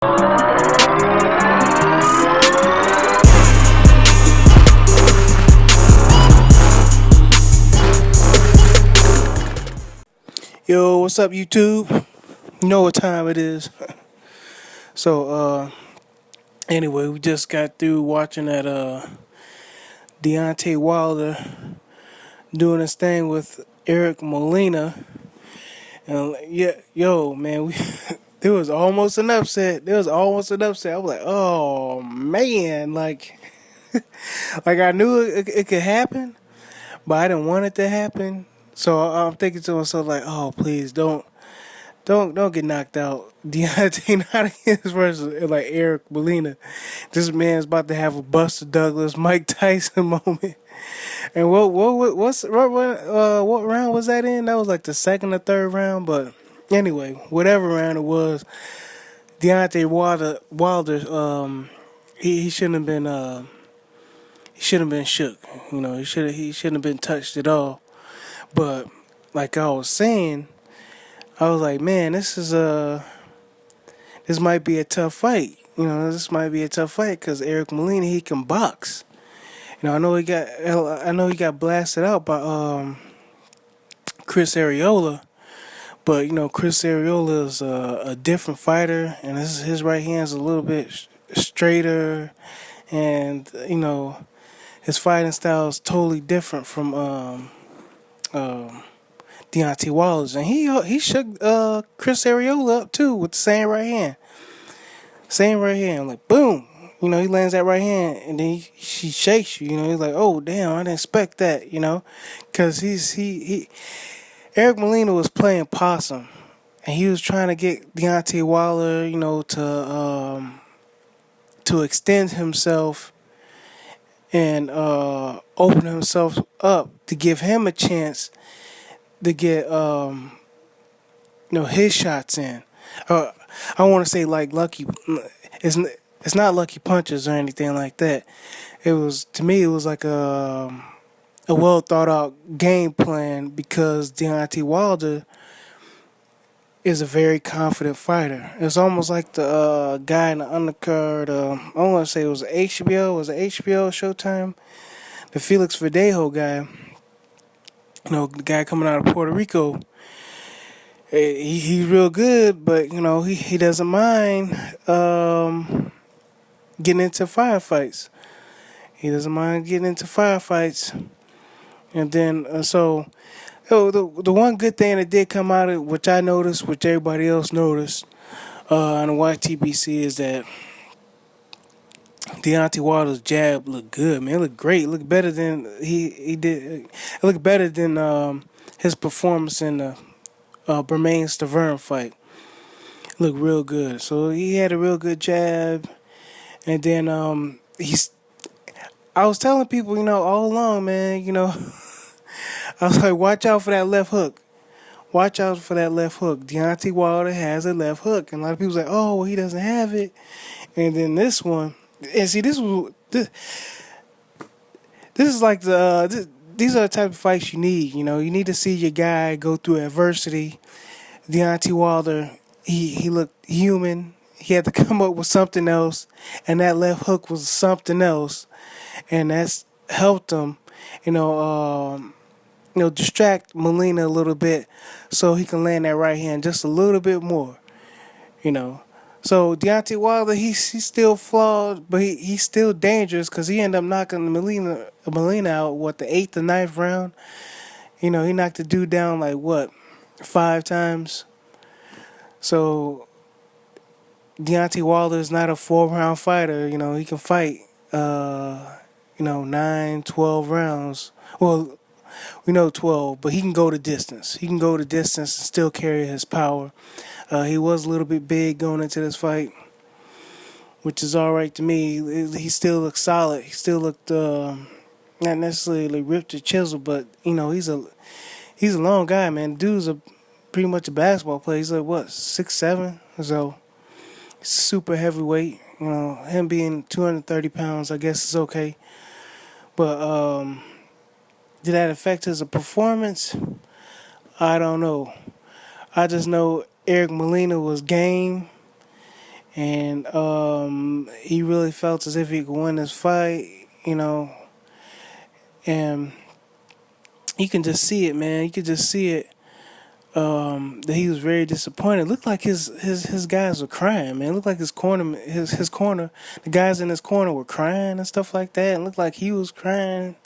Yo, what's up, YouTube? You know what time it is. So, anyway, we just got through watching that Deontay Wilder doing his thing with Eric Molina, and yeah, yo, man, we there was almost an upset. There was almost an upset. I was like, oh man, like I knew it could happen, but I didn't want it to happen. So I'm thinking to myself like, oh please don't get knocked out. Deontay not against versus like Eric Molina. This man's about to have a Buster Douglas, Mike Tyson moment. And what round was that in? That was like the second or third round. But anyway, whatever round it was, Deontay Wilder he shouldn't have been shook. You know, he shouldn't have been touched at all. But like I was saying, I was like, man, this might be a tough fight. You know, this might be a tough fight because Eric Molina, he can box. You know, I know he got blasted out by Chris Arreola, but you know, Chris Arreola is a different fighter, and his right hand's a little bit straighter, and you know, his fighting style is totally different from Deontay Wilder's, and he shook Chris Arreola up too with the same right hand. Same right hand, like boom. You know, he lands that right hand, and then he shakes you. You know, he's like, "Oh damn, I didn't expect that." You know, because he Eric Molina was playing possum, and he was trying to get Deontay Wilder, you know, to extend himself and open himself up to give him a chance to get his shots in. I want to say like lucky. It's not lucky punches or anything like that. It was, to me, it was like a well thought out game plan because Deontay Wilder is a very confident fighter. It's almost like the guy in the undercard. I want to say it was HBO. Was it HBO Showtime? The Felix Verdejo guy. You know, the guy coming out of Puerto Rico. He's real good, but you know he doesn't mind getting into firefights. He doesn't mind getting into firefights, and then the one good thing that did come out of it, which I noticed, which everybody else noticed on the YTBC, is that Deontay Wilder's jab looked good, man. It looked great. It looked better than he did. It looked better than his performance in the Bermain Stavern fight. Looked real good. So he had a real good jab, and then he's. I was telling people, you know, all along, man, you know, I was like, watch out for that left hook. Watch out for that left hook. Deontay Wilder has a left hook, and a lot of people say, oh, well, he doesn't have it. And then this one, and see, this is like these are the type of fights you need. You know, you need to see your guy go through adversity. Deontay Wilder, he looked human. He had to come up with something else, and that left hook was something else, and that's helped him, distract Molina a little bit, so he can land that right hand just a little bit more, you know. So Deontay Wilder, he's still flawed, but he's still dangerous because he ended up knocking Molina out the 8th or ninth round. You know, he knocked the dude down like what, 5 times. So Deontay Wilder is not a 4-round fighter. You know, he can fight 9, 12 rounds. Well, we know 12, but he can go the distance. He can go the distance and still carry his power. He was a little bit big going into this fight, which is all right to me. He still looked solid. He still looked not necessarily ripped or chiseled, but you know he's a long guy, man. Dude's pretty much a basketball player. He's like what, 6'7", so he's super heavyweight. You know, him being 230 pounds, I guess is okay. But did that affect his performance? I don't know. I just know Eric Molina was game, and he really felt as if he could win this fight, and you can just see it, man. You could just see it. That he was very disappointed. It looked like his guys were crying, man. It looked like his corner, the guys in his corner were crying and stuff like that. It looked like he was crying.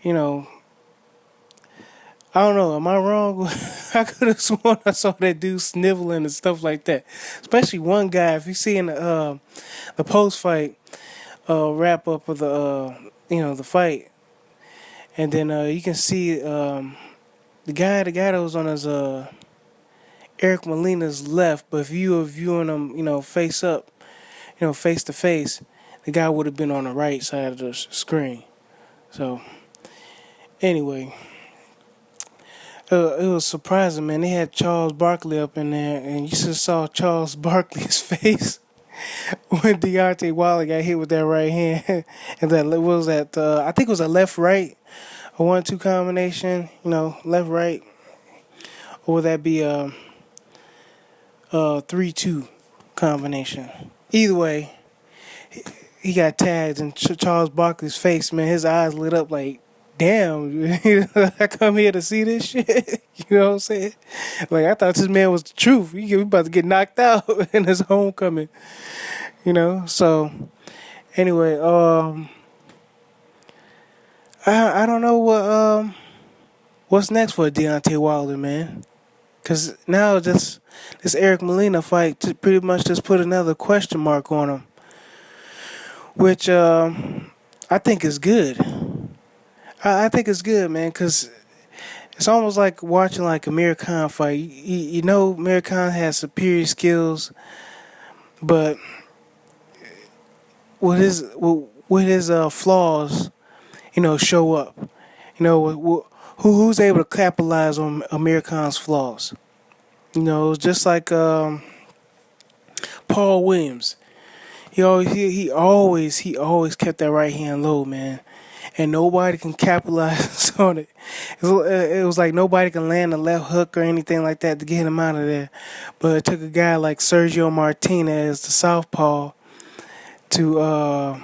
You know, I don't know. Am I wrong? I could have sworn I saw that dude sniveling and stuff like that. Especially one guy. If you see in the post fight wrap up of the fight, and then you can see the guy that was on his Eric Molina's left, but if you were viewing him, face up, face to face, the guy would have been on the right side of the screen. So, anyway, it was surprising, man. They had Charles Barkley up in there, and you just saw Charles Barkley's face when Deontay Wilder got hit with that right hand. And that was that, I think it was a left-right, a 1-2 combination, left-right. Or would that be a 3-2 combination? Either way, he got tagged, and Charles Barkley's face, man, his eyes lit up like, damn, I come here to see this shit. You know what I'm saying? Like, I thought this man was the truth. We about to get knocked out in his homecoming. So anyway, I don't know what's next for Deontay Wilder, man. Because now this Eric Molina fight pretty much just put another question mark on him, which I think is good. I think it's good, man, because it's almost like watching like Amir Khan fight. You know Amir Khan has superior skills, but with his flaws, show up. Who's able to capitalize on Amir Khan's flaws? It's just like Paul Williams. He always kept that right hand low, man, and nobody can capitalize on it. It was like nobody can land a left hook or anything like that to get him out of there. But it took a guy like Sergio Martinez, the southpaw, to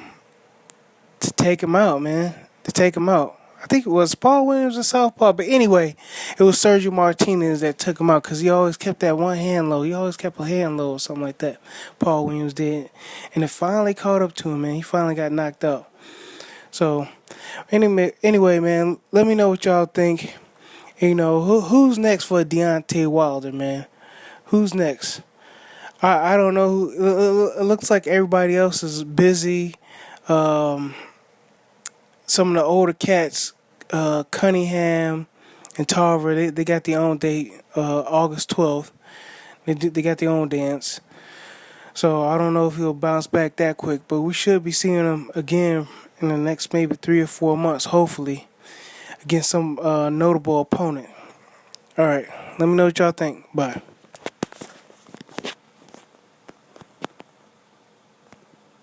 take him out, man. To take him out. I think it was Paul Williams or southpaw, but anyway, it was Sergio Martinez that took him out because he always kept that one hand low. He always kept a hand low or something like that. Paul Williams did, and it finally caught up to him, man. He finally got knocked out. So, anyway, man, let me know what y'all think. Who's next for Deontay Wilder, man? Who's next? I don't know. It looks like everybody else is busy. Some of the older cats, Cunningham and Tarver, they got their own date, August 12th. They got their own dance. So I don't know if he'll bounce back that quick, but we should be seeing him again in the next maybe 3 or 4 months, hopefully, against some notable opponent. All right, let me know what y'all think. Bye.